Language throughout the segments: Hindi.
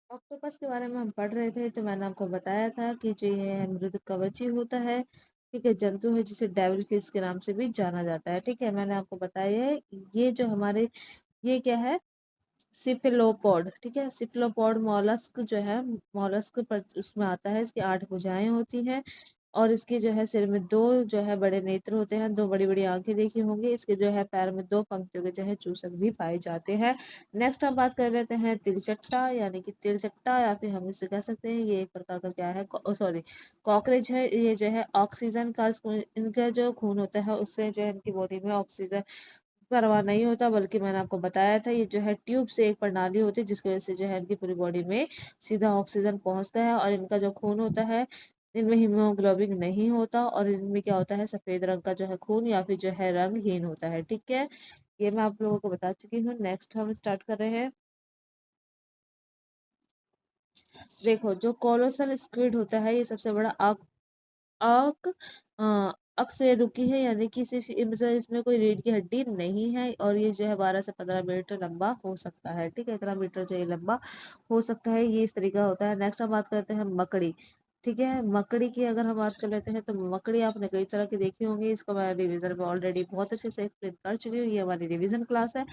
ऑक्टोपस के बारे में हम पढ़ रहे थे, तो मैंने आपको बताया था कि जो ये मृदुकवची होता है, ठीक है, जंतु है जिसे डेविल फिश के नाम से भी जाना जाता है। ठीक है, मैंने आपको बताया है ये जो हमारे, ये क्या है, सिफेलोपोड। ठीक है, सिफेलोपोड मॉलस्क जो है, मॉलस्क पर उसमें आता है। इसकी 8 भुजाएं होती हैं और इसके जो है सिर में 2 जो है बड़े नेत्र होते हैं, 2 बड़ी बड़ी आंखें देखी होंगी। इसके जो है पैर में 2 पंक्तियों के जो है चूसक भी पाए जाते हैं। नेक्स्ट हम बात कर लेते हैं तिलचट्टा, यानी कि तिलचट्टा, या फिर हम इसे कह सकते हैं ये एक प्रकार का क्या है, सॉरी, कॉकरेज है। ये जो है ऑक्सीजन का, इनका जो खून होता है उससे जो है इनकी बॉडी में ऑक्सीजन परवाह नहीं होता, बल्कि मैंने आपको बताया था ये जो है ट्यूब से एक प्रणाली होती है जिसकी वजह से जो है इनकी पूरी बॉडी में सीधा ऑक्सीजन पहुंचता है। और इनका जो खून होता है, इनमें हीमोग्लोबिन नहीं होता और इनमें क्या होता है, सफेद रंग का जो है खून, या फिर जो है रंगहीन होता है। ठीक है, ये मैं आप लोगों को बता चुकी हूँ। नेक्स्ट हम स्टार्ट कर रहे हैं। देखो, जो कोलोसल स्क्विड होता है, ये सबसे बड़ा आक अ, अकशेरुकी है, यानी कि सिर्फ मतलब इसमें कोई रीढ़ की हड्डी नहीं है, और ये जो है 12 से 15 मीटर लंबा हो सकता है। ठीक है, इतना मीटर जो है लंबा हो सकता है, ये इस तरीका होता है। नेक्स्ट हम बात करते हैं मकड़ी। ठीक है, मकड़ी की अगर हम बात कर लेते हैं, तो मकड़ी आपने कई तरह की देखी होंगी। इसको मैं रिवीजन में ऑलरेडी बहुत अच्छे से एक्सप्लेन कर चुकी हूँ, ये हमारी रिवीजन क्लास है,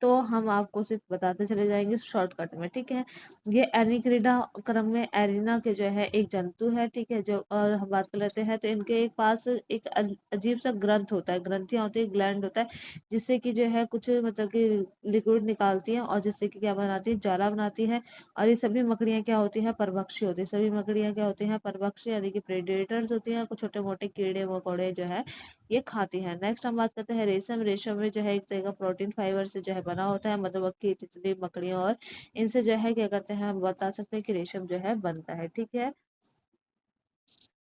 तो हम आपको सिर्फ बताते चले जाएंगे शॉर्टकट में। ठीक है, ये एनिक्रिडा क्रम में एरिना के जो है एक जंतु है। ठीक है, जो और हम बात कर लेते हैं, तो इनके एक पास एक अजीब सा ग्रंथ होता है, ग्रंथियां होती है, ग्लैंड होता है, जिससे कि जो है कुछ मतलब कि लिक्विड निकालती हैं, और जिससे कि क्या बनाती है, जाला बनाती है। और ये सभी मकड़ियाँ क्या होती हैं, परभक्षी होती है। सभी मकड़ियाँ क्या होती हैं, परभक्षी, यानी कि प्रेडेटर्स होती हैं। कुछ छोटे मोटे कीड़े मकोड़े जो है ये खाती हैं। नेक्स्ट हम बात करते हैं रेशम। रेशम में जो है एक तरह का प्रोटीन फाइबर से जो है बना होता है, मधुमक्खी, तितली, मकड़ियाँ, और इनसे जो है क्या करते हैं, हम बता सकते हैं कि रेशम जो है बनता है। ठीक है,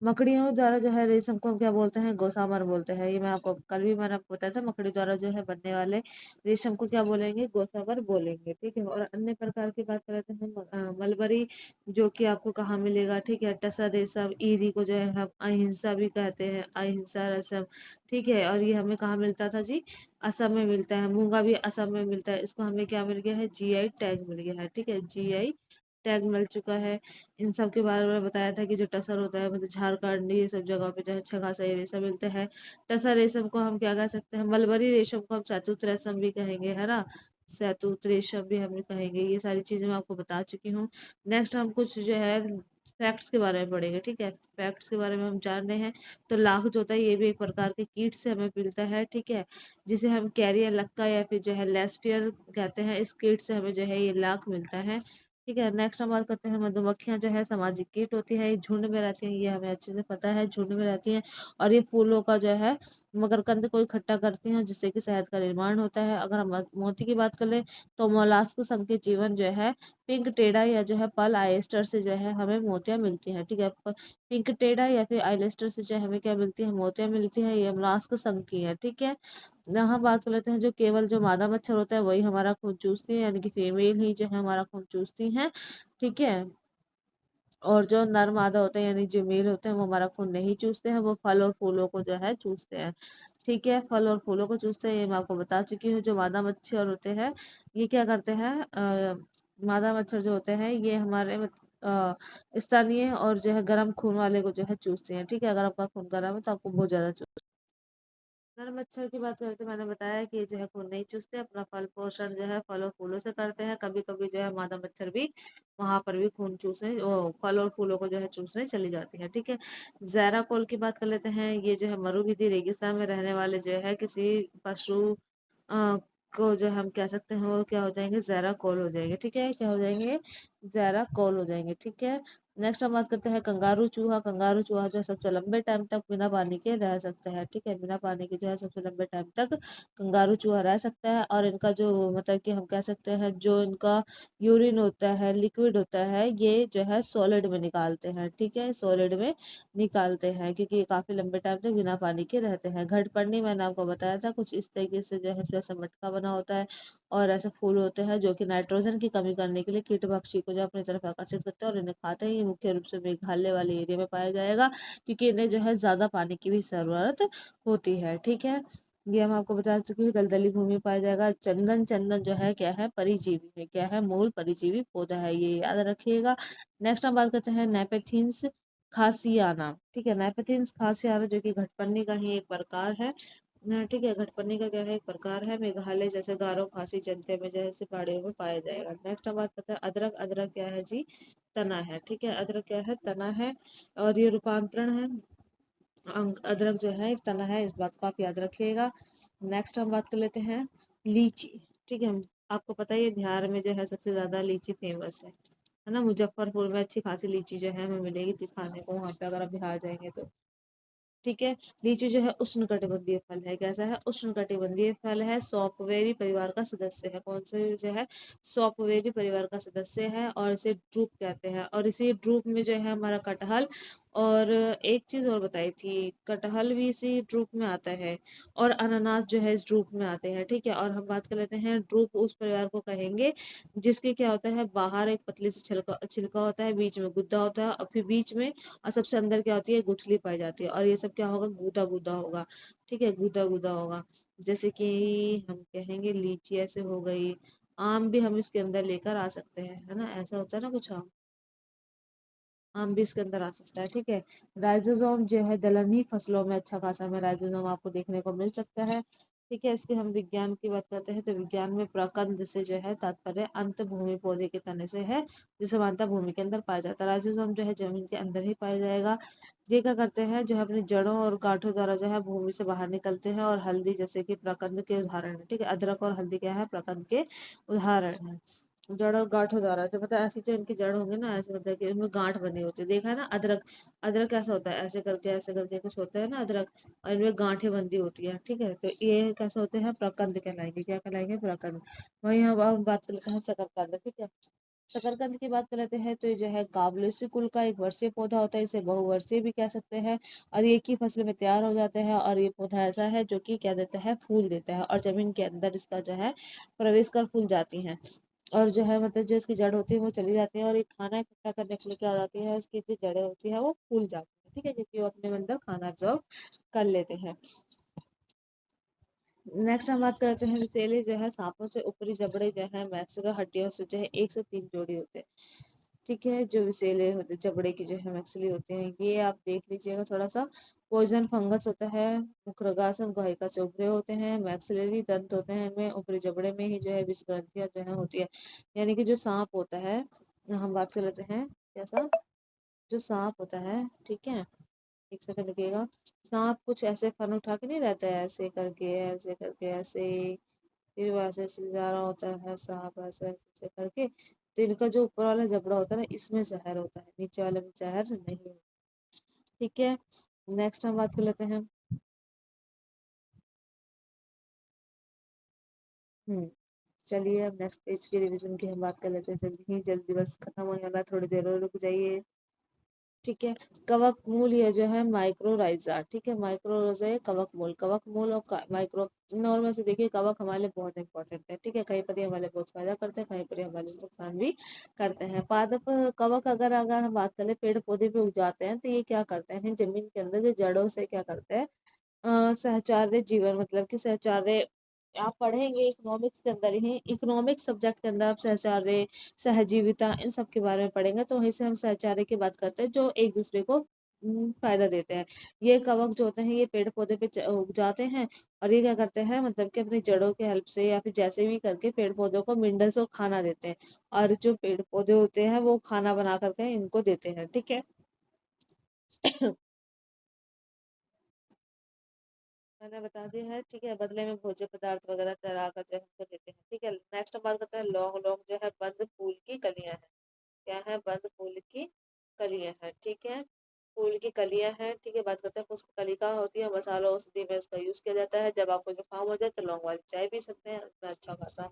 मकड़ियों द्वारा जो है रेशम को हम क्या बोलते हैं, गोसामर बोलते हैं। ये मैं आपको कल भी मैंने आपको बताया था, मकड़ी द्वारा जो है बनने वाले रेशम को क्या बोलेंगे, गोसामर बोलेंगे। ठीक है, और अन्य प्रकार की बात करते हैं, मलबरी, जो कि आपको कहाँ मिलेगा। ठीक है, टसर रेशम, ईरी को जो है हम अहिंसा भी कहते हैं, अहिंसा रेशम। ठीक है, और ये हमें कहाँ मिलता था जी, असम में मिलता है। मूंगा भी असम में मिलता है, इसको हमें क्या मिल गया है, जीआई टैग मिल गया है। ठीक है, जीआई टैग मिल चुका है। इन सब के बारे में बताया था कि जो टसर होता है, मतलब झारखंड, ये सब जगह पे जो है अच्छा खासा ये रेशम मिलता है। टसर रेशम को हम क्या कह सकते हैं, मलबरी रेशम को हम शहतूत रेशम भी कहेंगे, है ना, शहतूत रेशम भी हम कहेंगे। ये सारी चीजें मैं आपको बता चुकी हूँ। नेक्स्ट हम कुछ जो है फैक्ट्स के बारे में पढ़ेंगे। ठीक है, फैक्ट्स के बारे में हम जान रहे हैं, तो लाख जो होता है ये भी एक प्रकार के कीट से हमें मिलता है। ठीक है, जिसे हम कैरियर लक्का या फिर जो है लेस्पियर कहते हैं, इस कीट से हमें जो है ये लाख मिलता है। ठीक है, नेक्स्ट हम बात करते हैं मधुमक्खियां जो है सामाजिक कीट होती है, ये झुंड में रहती हैं, ये हमें अच्छे से पता है, झुंड में रहती हैं। और ये फूलों का जो है मकरकंद को इकट्ठा करती हैं, जिससे कि शहद का निर्माण होता है। अगर हम मोती की बात कर ले, तो मोलास्क संघ के जीवन जो है पिंक टेडा या जो है पल आयस्टर से जो है हमें मोतियां मिलती हैं। ठीक है, पिंक टेडा या फिर आयलेस्टर से जो है हमें क्या मिलती है, मोतियां मिलती है, ये मोलास्क संघ की है। ठीक है, यहाँ बात कर लेते हैं, जो केवल जो मादा मच्छर होता है वही हमारा खून चूसती है, यानी कि फीमेल ही जो है हमारा खून चूसती है। ठीक है, और जो नर मादा होते हैं, यानी जो मेल होते हैं, वो हमारा खून नहीं चूसते हैं, वो फल और फूलों को जो है चूसते हैं। ठीक है, फल और फूलों को चूसते हैं, ये मैं आपको बता चुकी हूँ। जो मादा मच्छर होते हैं, ये क्या करते हैं, मादा मच्छर जो होते हैं ये हमारे स्थानीय और जो है गर्म खून वाले को जो है चूसते हैं। ठीक है, अगर आपका खून गर्म है तो आपको बहुत ज्यादा, नर मच्छर की बात करें तो मैंने बताया कि ये जो है खून नहीं चूसते, अपना फल पोषण जो है फल और फूलों से करते हैं। कभी कभी जो है मादा मच्छर भी वहां पर भी खून चूसने, वो फल और फूलों को जो है चूसने चली जाती है। ठीक है, जैराकोल की बात कर लेते हैं। ये जो है मरुभूमि रेगिस्तान में रहने वाले जो है किसी पशु अ, को जो हम कह सकते हैं, वो क्या हो जाएंगे, जैराकोल हो जाएंगे। ठीक है, क्या हो जाएंगे, जैराकोल हो जाएंगे। ठीक है, नेक्स्ट हम बात करते हैं कंगारू चूहा। कंगारू चूहा जो है सबसे लंबे टाइम तक बिना पानी के रह सकता है। ठीक है, बिना पानी के जो है सबसे लंबे टाइम तक कंगारू चूहा रह सकता है। और इनका जो मतलब कि हम कह सकते हैं, जो इनका यूरिन होता है, लिक्विड होता है, ये जो है सॉलिड में निकालते हैं। ठीक है, सॉलिड में निकालते हैं, क्योंकि ये काफी लंबे टाइम तक बिना पानी के रहते हैं। घटपर्णी मैंने आपको बताया था, कुछ इस तरीके से जो है इसमें से मटका बना होता है, और ऐसे फूल होते हैं जो कि नाइट्रोजन की कमी करने के लिए कीट भक्षी को जो अपनी तरफ आकर्षित करते हैं और इन्हें खाते हैं। ये मुख्य रूप से मेघालय वाले एरिया में पाया जाएगा, क्योंकि इन्हें जो है ज्यादा पानी की भी जरूरत होती है। ठीक है, ये हम आपको बता चुके हैं, दलदली भूमि में पाया जाएगा। चंदन, चंदन जो है क्या है, परिजीवी है, क्या है, मूल परिजीवी पौधा है, ये याद रखिएगा। नेक्स्ट हम बात करते हैं नेपेथिन्स खासियाना। ठीक है, नेपेथिन्स खासियाना जो कि घटपन्नी का ही एक प्रकार है। ठीक है, घटपन्नी का क्या है, एक प्रकार है। मेघालय जैसे गारो, खासी, चंते में जैसे पहाड़ियों में पाया जाएगा। नेक्स्ट हम बात करते हैं अदरक। अदरक क्या है जी, तना है। ठीक है, अदरक क्या है, तना है, और ये रूपांतरण है। अदरक जो है एक तना है, इस बात को आप याद रखिएगा। नेक्स्ट हम बात कर लेते हैं लीची। ठीक है, आपको पता ही है बिहार में जो है सबसे ज्यादा लीची फेमस है ना। मुजफ्फरपुर में अच्छी खासी लीची जो है हमें मिलेगी खाने को, वहां पे अगर आप बिहार जाएंगे तो। ठीक है, लीची जो है उष्णकटिबंधीय फल है। कैसा है, उष्णकटिबंधीय फल है। सॉफ्टवेरी परिवार का सदस्य है। कौन से जो है, सॉफ्टवेरी परिवार का सदस्य है, और इसे ड्रूप कहते हैं। और इसी ड्रूप में जो है हमारा कटहल, और एक चीज और बताई थी, कटहल भी इसी ड्रूप में आता है, और अनानास जो है इस ड्रूप में आते हैं। ठीक है, और हम बात कर लेते हैं ड्रूप उस परिवार को कहेंगे जिसके क्या होता है, बाहर एक पतली सी छिलका छिलका होता है, बीच में गुद्दा होता है, और फिर बीच में और सबसे अंदर क्या होती है, गुठली पाई जाती है, और ये सब क्या होगा, गूदा गूदा होगा। ठीक है, गूदा गूदा होगा। जैसे कि हम कहेंगे लीची ऐसे हो गई, आम भी हम इसके अंदर लेकर आ सकते हैं, है ना, ऐसा होता है ना कुछ आम भी इसके अंदर आ सकता है। ठीक है, राइजोसोम जो है दलहनी फसलों में अच्छा खासा में राइजोसोम आपको देखने को मिल सकता है। ठीक है, इसके हम विज्ञान की बात करते हैं तो विज्ञान में प्रकंद से जो है तात्पर्य अंत भूमि पौधे के तने से है, जो समानता भूमि के अंदर पाया जाता है। राइजोसोम जो है जमीन के अंदर ही पाया जाएगा। ये क्या करते हैं, जो है अपनी जड़ों और गांठों द्वारा जो है भूमि से बाहर निकलते हैं, और हल्दी जैसे कि प्रकंद के उदाहरण है। ठीक है, अदरक और हल्दी क्या है, प्रकंद के उदाहरण है। जड़ और गांठों द्वारा जो मतलब ऐसी जो इनकी जड़ होंगे ना, ऐसे मतलब कि उनमें गांठ बनी होती है, देखा है ना। अदरक, अदरक कैसा होता है, ऐसे करके कुछ होता है ना अदरक, और इनमें गांठें बंदी होती है। ठीक है, तो ये कैसे होते हैं, प्रकंद कहलाएंगे। क्या कहलाएंगे, प्रकंद। वही हम अब बात कर लेते हैं शकरकंद। ठीक है, शकरकंद की बात कर लेते हैं तो ये जो है काबुलिसी कुल का एक वर्षीय पौधा होता है, इसे बहुवर्षीय भी कह सकते हैं, और ये एक ही फसल में तैयार हो जाते हैं। और ये पौधा ऐसा है जो कि क्या देता है, फूल देता है, और जमीन के अंदर इसका जो है प्रवेश कर फूल जाती हैं। और जो है मतलब जो इसकी जड़ होती है वो चली जाती है, और ये खाना इकट्ठा करने के लिए क्या हो जाती है, इसकी जो जड़ें होती है वो फूल जाती है। ठीक है, क्योंकि वो अपने अंदर खाना ऑब्जॉर्व कर लेते हैं। नेक्स्ट हम बात करते हैं विसेले जो है सांपों से ऊपरी जबड़े जो है मैक्सिकल हड्डियों से जो है 1 से 3 जोड़ी होते हैं। ठीक है, जो विसेले होते जबड़े की जो है मैक्सिली होते हैं, ये आप देख लीजिएगा थोड़ा सा। पॉइजन फंगस होता है, मुखरगासन गुहिका से उभरे होते हैं, मैक्सिलरी दंत होते हैं, इनमें ऊपरी जबड़े में ही जो है विष ग्रंथियां जो है होती है। यानी कि जो सांप होता है, हम बात कर लेते हैं कैसा, जो सांप होता है, ठीक है, एक सेकंड लगेगा। सांप कुछ ऐसे फन उठा के नहीं रहता है, ऐसे करके ऐसे करके ऐसे, फिर वो ऐसे ऐसे जा रहा होता है सांप, ऐसे ऐसे करके। तो इनका जो ऊपर वाला जबड़ा होता है ना, इसमें जहर होता है, नीचे वाले में जहर नहीं होता। ठीक है, नेक्स्ट हम बात कर लेते हैं। चलिए अब नेक्स्ट पेज की रिवीजन की हम बात कर लेते हैं, जल्दी ही जल्दी, बस खत्म होने वाला है, थोड़ी देर और रुक जाइए। ठीक है, कवक मूल ये जो है माइक्रोराइजा। ठीक है, माइक्रोराइजा है कवक मूल। कवक मूल और माइक्रो, नॉर्मल से देखिए कवक हमारे लिए बहुत इंपॉर्टेंट है। ठीक है, कहीं पर ये हमारे लिए बहुत फायदा करते हैं, कहीं पर ये हमारे लिए नुकसान भी करते हैं। पादप कवक अगर अगर हम बात करें पेड़ पौधे पे उग जाते हैं, तो ये क्या करते हैं, जमीन के अंदर जो जड़ों से क्या करते हैं, सहचार्य जीवन, मतलब कि सहचार्य, आप पढ़ेंगे इकोनॉमिक्स के अंदर ही, इकोनॉमिक्स सब्जेक्ट के अंदर आप सहचार्य, सहजीविता, इन सब के बारे में पढ़ेंगे, तो वहीं से हम सहचार्य की बात करते हैं, जो एक दूसरे को फायदा देते हैं। ये कवक जो होते हैं ये पेड़ पौधे पे उग जाते हैं, और ये क्या करते हैं, मतलब कि अपनी जड़ों के हेल्प से या फिर जैसे भी करके पेड़ पौधों को मिनरल्स और खाना देते हैं, और जो पेड़ पौधे होते हैं वो खाना बना करके इनको देते हैं। ठीक है, मैंने बता दिया है। ठीक है, बदले में भोज्य पदार्थ वगैरह तैयार कर जो हमको देते हैं। ठीक है, नेक्स्ट हम बात करते हैं लौंग। लौंग जो है बंद फूल की कलियां हैं। क्या है, बंद फूल की कलियां हैं। ठीक है, फूल की कलियां हैं। ठीक है, बात करते हैं उसकी कलिका होती है, मसाला औषधि में इसका यूज किया जाता है। जब आपको जुकाम हो जाए तो लौंग वाली चाय पी सकते हैं, उसमें अच्छा खासा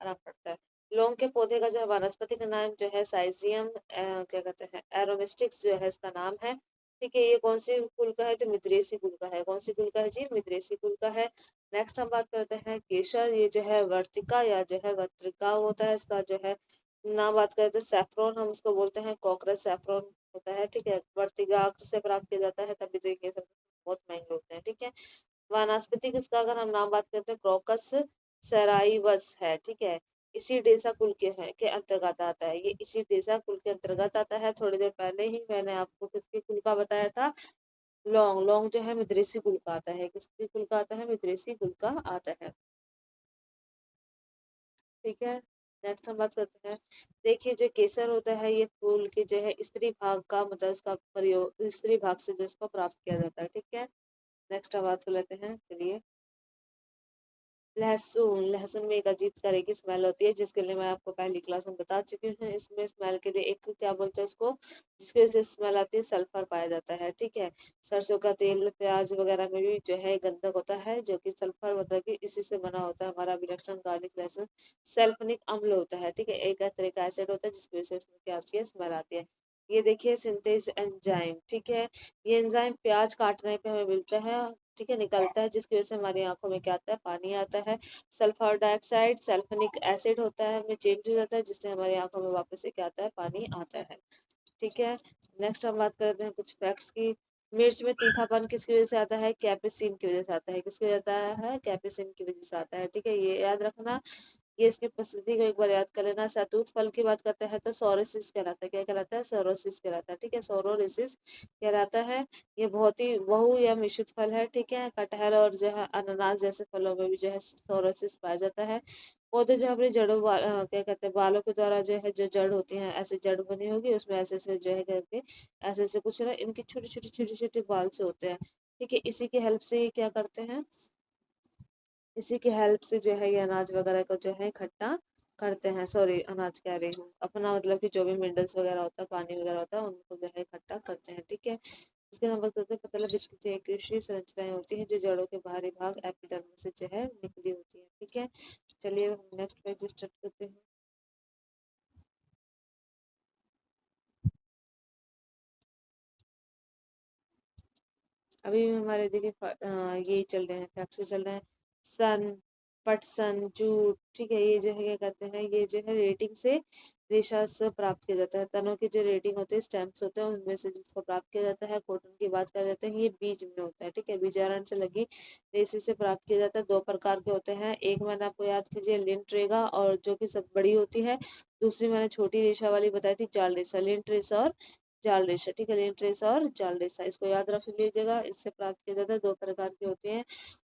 आराम पड़ता है। लौंग के पौधे का जो है वानस्पतिक नाम जो है साइजियम, क्या कहते हैं, एरोमेस्टिक्स जो है इसका नाम है। ठीक है, ये कौन सी कुल का है, जो मिद्रेसी कुल का है। कौन सी कुल का है जी, मिद्रेसी कुल का है। नेक्स्ट हम बात करते हैं केसर। ये जो है वर्तिका या जो है वर्तिका होता है, इसका जो है नाम बात करें तो सैफरॉन हम उसको बोलते हैं, कॉकरोच सैफरॉन होता है। ठीक है, वर्तिका से प्राप्त किया जाता है, तभी तो ये सब बहुत महंगे होते हैं। ठीक है, वनस्पति किसका अगर हम नाम बात करते हैं, क्रोकस सराइवस है, ठीक है। इसी डेसा कुल के अंतर्गत आता है, ये इसी डेसा कुल के अंतर्गत आता है। थोड़ी देर पहले ही मैंने आपको किसके कुल का बताया था, लौंग। लौंग जो है मिद्रेसी कुल का आता है, किसके कुल का आता है, मिद्रेसी कुल का आता है, ठीक है। नेक्स्ट हम बात करते हैं, देखिए जो केसर होता है ये फूल के जो है स्त्री भाग का, मतलब इसका प्रयोग स्त्री भाग से जो इसको प्राप्त किया जाता है, ठीक है। नेक्स्ट हम बात कर लेते हैं, चलिए। लहसुन, लहसुन में एक अजीब तरह की स्मेल होती है, जिसके लिए मैं आपको पहली क्लास में बता चुकी हूँ। इसमें स्मेल के लिए एक क्या बोलते हैं उसको, जिसकी वजह से स्मेल आती है, सल्फर पाया जाता है, ठीक है। सरसों का तेल, प्याज वगैरह में भी जो है गंधक होता है, जो कि सल्फर मतलब कि इसी से बना होता है हमारा विलक्षण गार्लिक लहसुन। सल्फनिक अम्ल होता है, ठीक है, एक तरह का एसिड होता है, जिसकी वजह से इसमें क्या आती है, स्मेल आती है। ये देखिए सिंथेज एंजाइम, ठीक है। ये एंजाइम प्याज काटने पे हमें मिलता है, ठीक है, निकलता है, जिसकी वजह से हमारी आंखों में क्या आता है, पानी आता है। सल्फर डाइऑक्साइड सल्फोनिक एसिड होता है, में चेंज हो जाता है, जिससे हमारी आंखों में वापस से क्या आता है, पानी आता है, ठीक है। नेक्स्ट हम बात करते हैं कुछ फैक्ट्स की। मिर्च में तीखापन किसकी वजह से आता है, कैप्सिन की वजह से आता है, किसकी वजह से आता है, कैप्सिन की वजह से आता है, ठीक है, ये याद रखना। ये इसकी प्रसिद्धि को एक बार याद कर लेना। शहतूत फल की बात करते हैं तो सोरोसिस कहलाता है, क्या कहलाता है, सोरोसिस कहलाता है, ठीक है, सोरोसिस कहलाता है। ये बहुत ही बहु या मिश्रित फल है, ठीक है। कटहल और जो है अनानास जैसे फलों में भी जो है सोरोसिस पाया जाता है। पौधे जो अपनी जड़ों क्या कहते हैं, बालों के द्वारा जो है जो जड़ होती है, ऐसे जड़ बनी होगी, उसमें ऐसे ऐसे जो है करके ऐसे ऐसे कुछ ना इनकी छोटी छोटी छोटे छोटे बाल से होते हैं, ठीक है। इसी की हेल्प से ये क्या करते हैं, इसी की हेल्प से जो है ये अनाज वगैरह को जो है इकट्ठा करते हैं, सॉरी अनाज कह रही हूँ, अपना मतलब कि जो भी मिनरल्स वगैरह होता है, पानी वगैरह होता है, उनको जो है इकट्ठा करते हैं, ठीक है। इसके नंबर करते हैं पतला वित्त जो एक कृषि संरचनाएं होती हैं, जो जड़ों के बाहरी भाग एपिडर्मिस से जो है निकली होती है, ठीक है। चलिए हम नेक्स्ट पेज स्टार्ट करते हैं। अभी हमारे देखिए ये चल रहे हैं, फैक्ट्स चल रहे हैं। सन, पटसन, जूट, ठीक है, ये जो है क्या कहते हैं, ये जो है रेटिंग से रेशा से प्राप्त किया जाता है। तनों की जो रेटिंग होती है, स्टेम्स होते हैं, उनमें से जिसको प्राप्त किया जाता है। कॉटन की बात कर लेते हैं, ये बीज में होता है, ठीक है, बीजारण से लगी रेशे से प्राप्त किया जाता है। दो प्रकार के होते हैं, एक मैंने आपको याद कीजिए लिंट रेगा, और जो कि सब बड़ी होती है। दूसरी मैंने छोटी रेशा वाली बताई थी, जाल रेशा, लिंट रेशा और जाल रेशा, ठीक है, लिंट रेशा और जाल रेशा, इसको याद रख लीजिएगा। इससे प्राप्त किया जाता है, दो प्रकार के होते हैं।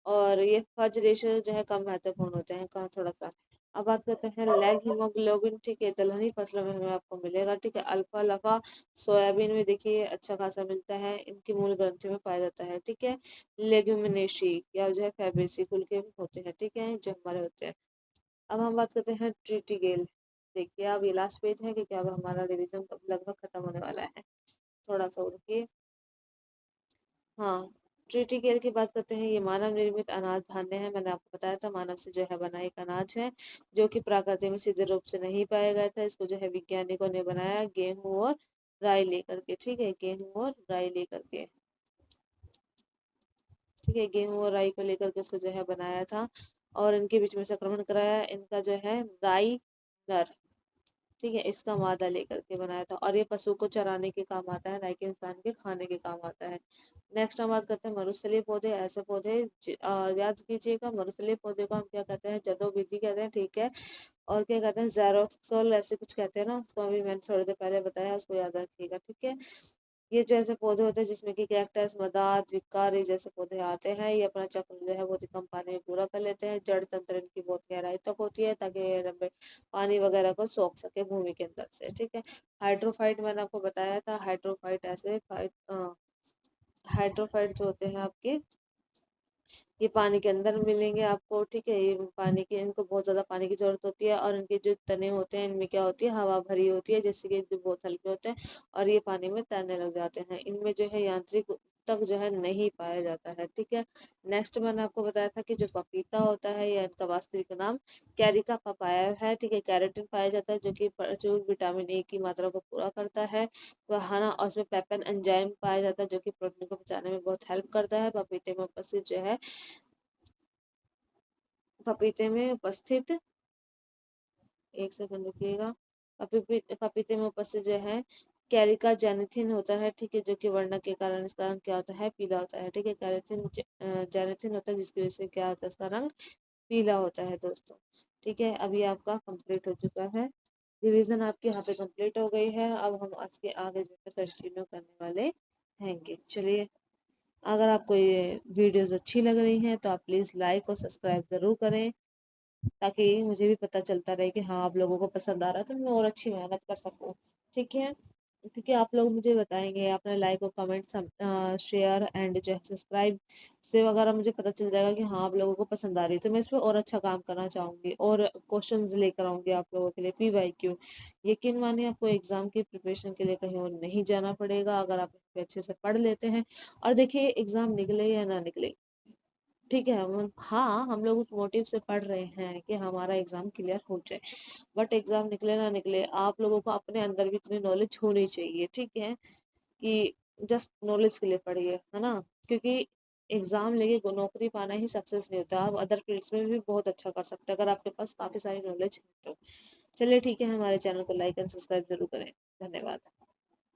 और ये फज रेशे जो है कम महत्वपूर्ण होते हैं, कहाँ थोड़ा सा। अब बात करते हैं लैग हीमोग्लोबिन, ठीक है, दलहनी फसलों में हमें आपको मिलेगा, ठीक है। अल्फा लफा सोयाबीन में देखिए अच्छा खासा मिलता है, इनकी मूल ग्रंथि में पाया जाता है, ठीक है। लेग्यूमिनेशी या जो है फैबेसी कुल के होते हैं, ठीक है, जो हमारे होते हैं। अब हम बात करते हैं ट्रिटिकेल। देखिए अब ये लास्ट पेज है, क्योंकि अब हमारा रिवीजन लगभग खत्म होने वाला है, थोड़ा सा रुकिए। हाँ, ट्रिटिकेल की बात करते हैं, ये मानव निर्मित अनाज धान्य है। मैंने आपको बताया था मानव से जो है बना एक अनाज है, जो कि प्रकृति में सीधे रूप से नहीं पाया गया था। इसको जो है वैज्ञानिकों ने बनाया गेहूं और राई लेकर के, ठीक है, गेहूं और राई लेकर के, ठीक है, गेहूं और राई को लेकर के इसको जो है बनाया था, और इनके बीच में संक्रमण कराया। इनका जो है राई नर, ठीक है, इसका मादा लेकर के बनाया था, और ये पशु को चराने के काम आता है, ना कि इंसान के खाने के काम आता है। नेक्स्ट हम बात करते हैं मरुस्थलीय पौधे, ऐसे पौधे याद कीजिएगा, मरुस्थलीय पौधे को हम क्या कहते हैं, जदो विधि कहते हैं, ठीक है। और क्या कहते हैं, जेरोक्सोल ऐसे कुछ कहते हैं ना, उसको अभी मैंने थोड़ी देर पहले बताया, उसको याद रखिएगा, ठीक है। ये जो ऐसे पौधे होते हैं जिसमें कि कैक्टस, मदार, विकार, ये जैसे पौधे आते हैं, ये अपना चक्र जो है बहुत ही कम पानी में पूरा कर लेते हैं। जड़ तंत्र इनकी बहुत गहराई तक होती है, ताकि ये लंबे पानी वगैरह को सोख सके भूमि के अंदर से, ठीक है। हाइड्रोफाइट मैंने आपको बताया था, हाइड्रोफाइट ऐसे हाइड्रोफाइट जो होते हैं आपके, ये पानी के अंदर मिलेंगे आपको, ठीक है। ये पानी के, इनको बहुत ज़्यादा पानी की ज़रूरत होती है, और इनके जो तने होते हैं, इनमें क्या होती है, हवा भरी होती है, जिससे कि जो बहुत हल्के होते हैं, और ये पानी में तैरने लग जाते हैं। इनमें जो है यांत्रिक तक जो है नहीं पाया जाता है, ठीक है। नेक्स्ट मैंने आपको बताया था कि जो पपीता होता है, या इनका वास्तविक नाम कैरिका पपाया है, ठीक है। कैरोटीन पाया जाता है, जो कि प्रचुर विटामिन ए की मात्रा को पूरा करता है, वह है ना, और उसमें पेपेन एंजाइम पाया जाता है, जो कि प्रोटीन को पचाने में बहुत हेल्प करता है। पपीते में उपस्थित जो है, पपीते में उपस्थित, एक सेकंड रुकिएगा, पपीते में उपस्थित जो है कैरी का जेनिथिन होता है, ठीक है, जो कि वर्णक के कारण इसका रंग क्या होता है, पीला होता है, ठीक है। कैरेथिन जेनिथिन होता है जिसकी वजह से क्या होता है, इसका रंग पीला होता है दोस्तों। ठीक है, अभी आपका कंप्लीट हो चुका है, रिवीजन आपकी यहाँ पे कंप्लीट हो गई है। अब हम आज के आगे जो है कंटिन्यू करने वाले हैंगे। चलिए, अगर आपको ये वीडियोस अच्छी लग रही हैं तो आप प्लीज़ लाइक और सब्सक्राइब ज़रूर करें, ताकि मुझे भी पता चलता रहे कि हाँ आप लोगों को पसंद आ रहा है, तो मैं और अच्छी मेहनत कर सकूँ। ठीक है, क्योंकि आप लोग मुझे बताएंगे अपने लाइक और कमेंट शेयर एंड जो है सब्सक्राइब से वगैरह, मुझे पता चल जाएगा कि हाँ आप लोगों को पसंद आ रही है, तो मैं इस पर और अच्छा काम करना चाहूँगी और क्वेश्चंस लेकर आऊँगी आप लोगों के लिए PYQ। यकीन मानिए, आपको एग्जाम की प्रिपरेशन के लिए कहीं और नहीं जाना पड़ेगा अगर आप इस पे अच्छे से पढ़ लेते हैं। और देखिए, एग्जाम निकले या ना निकले, ठीक है, हम हाँ हम लोग उस मोटिव से पढ़ रहे हैं कि हमारा एग्जाम क्लियर हो जाए, बट एग्जाम निकले ना निकले, आप लोगों को अपने अंदर भी इतनी नॉलेज होनी चाहिए, ठीक है, कि जस्ट नॉलेज के लिए पढ़िए, है ना। क्योंकि एग्जाम लेके नौकरी पाना ही सक्सेस नहीं होता, आप अदर फील्ड्स में भी बहुत अच्छा कर सकते हैं अगर आपके पास काफी सारी नॉलेज है तो। चलिए ठीक है, हमारे चैनल को लाइक एंड सब्सक्राइब जरूर करें। धन्यवाद।